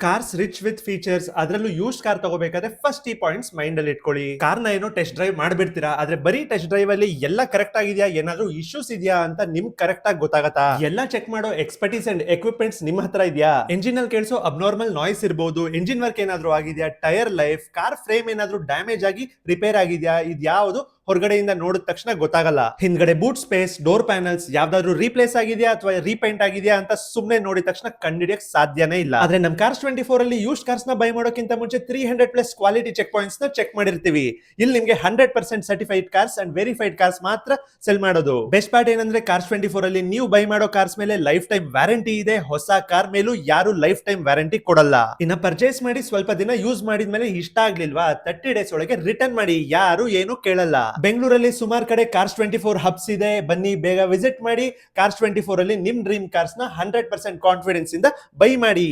Cars rich with features, ಅದರಲ್ಲೂ used car ತಗೋಬೇಕಾದ್ರೆ first ಈ ಪಾಯಿಂಟ್ಸ್ ಮೈಂಡ್ ಅಲ್ಲಿ ಇಟ್ಕೊಳ್ಳಿ. ಕಾರ್ನ ಏನೋ ಟೆಸ್ಟ್ ಡ್ರೈವ್ ಮಾಡ್ಬಿಡ್ತೀರಾ, ಆದ್ರೆ ಬರೀ ಟೆಸ್ಟ್ ಡ್ರೈವ್ ಅಲ್ಲಿ ಎಲ್ಲ ಕರೆಕ್ಟ್ ಆಗಿದೆಯಾ, ಏನಾದ್ರೂ ಇಶ್ಯೂಸ್ ಇದೆಯಾ ಅಂತ ನಿಮ್ಗೆ ಕರೆಕ್ಟ್ ಆಗಿ ಗೊತ್ತಾಗತ್ತಾ? ಎಲ್ಲ ಚೆಕ್ ಮಾಡೋ ಎಕ್ಸ್ಪರ್ಟೀಸ್ ಅಂಡ್ ಎಕ್ವಿಪ್ಮೆಂಟ್ಸ್ ನಿಮ್ಮ ಹತ್ರ ಇದೆಯಾ? ಎಂಜಿನ್ ಅಲ್ಲಿ ಕೇಳಿಸೋ ಅಬ್ನಾರ್ಮಲ್ ನಾಯ್ಸ್ ಇರಬಹುದು, ಎಂಜಿನ್ ವರ್ಕ್ ಏನಾದ್ರೂ ಆಗಿದೆಯಾ, ಟೈರ್ ಲೈಫ್, ಕಾರ್ ಫ್ರೇಮ್ ಏನಾದ್ರೂ ಡ್ಯಾಮೇಜ್ ಆಗಿ ರಿಪೇರ್ ಆಗಿದೆಯಾ, ಇದ್ಯಾವುದು ಹೊರಗಡೆಯಿಂದ ನೋಡಿದ ತಕ್ಷಣ ಗೊತ್ತಾಗಲ್ಲ. ಹಿಂದ್ಗಡೆ ಬೂಟ್ ಸ್ಪೇಸ್, ಡೋರ್ ಪ್ಯಾನಲ್ಸ್ ಯಾವ್ದಾದ್ರು ರೀಪ್ಲೇಸ್ ಆಗಿದೆಯಾ ಅಥವಾ ರೀಪೇಂಟ್ ಆಗಿದೆಯಾ ಅಂತ ಸುಮ್ನೆ ನೋಡಿದ ತಕ್ಷಣ ಕಂಡಿಡಿಯಕ್ ಸಾಧ್ಯನೇ ಇಲ್ಲ. ಆದ್ರೆ ನಮ್ ಕಾರ್ಸ್ 24 ಅಲ್ಲಿ ಯೂಸ್ಡ್ ಕಾರ್ಸ್ ನ ಬೈ ಮಾಡೋಕ್ಕಿಂತ ಮುಂಚೆ 300+ ಕ್ವಾಲಿಟಿ ಚೆಕ್ ಪಾಯಿಂಟ್ಸ್ ನ ಚೆಕ್ ಮಾಡಿರ್ತೀವಿ. ಇಲ್ಲಿ ನಿಮ್ಗೆ 100% certified cars and verified cars ಮಾತ್ರ ಸೆಲ್ ಮಾಡೋದು. ಬೆಸ್ಟ್ ಪಾರ್ಟ್ ಏನಂದ್ರೆ ಕಾರ್ಸ್ 24 ಅಲ್ಲಿ ನೀವು ಬೈ ಮಾಡೋ ಕಾರ್ಸ್ ಮೇಲೆ ಲೈಫ್ ಟೈಮ್ ವ್ಯಾರಂಟಿ ಇದೆ. ಹೊಸ ಕಾರ್ ಮೇಲೂ ಯಾರು ಲೈಫ್ ಟೈಮ್ ವ್ಯಾರಂಟಿ ಕೊಡಲ್ಲ. ಇನ್ನ ಪರ್ಚೇಸ್ ಮಾಡಿ ಸ್ವಲ್ಪ ದಿನ ಯೂಸ್ ಮಾಡಿದ್ಮೇಲೆ ಇಷ್ಟ ಆಗ್ಲಿಲ್ವಾ, 30 ಡೇಸ್ ಒಳಗೆ ರಿಟರ್ನ್ ಮಾಡಿ, ಯಾರು ಏನು ಕೇಳಲ್ಲ. ಬೆಂಗಳೂರಲ್ಲಿ ಸುಮಾರು ಕಡೆ ಕಾರ್ಸ್ 24 ಹಬ್ಸ್ ಇದೆ, ಬನ್ನಿ ಬೇಗ ವಿಸಿಟ್ ಮಾಡಿ. ಕಾರ್ಸ್ 24 ಅಲ್ಲಿ ನಿಮ್ ಡ್ರೀಮ್ ಕಾರ್ಸ್ ನ 100% ಕಾನ್ಫಿಡೆನ್ಸ್ ಇಂದ ಬೈ ಮಾಡಿ.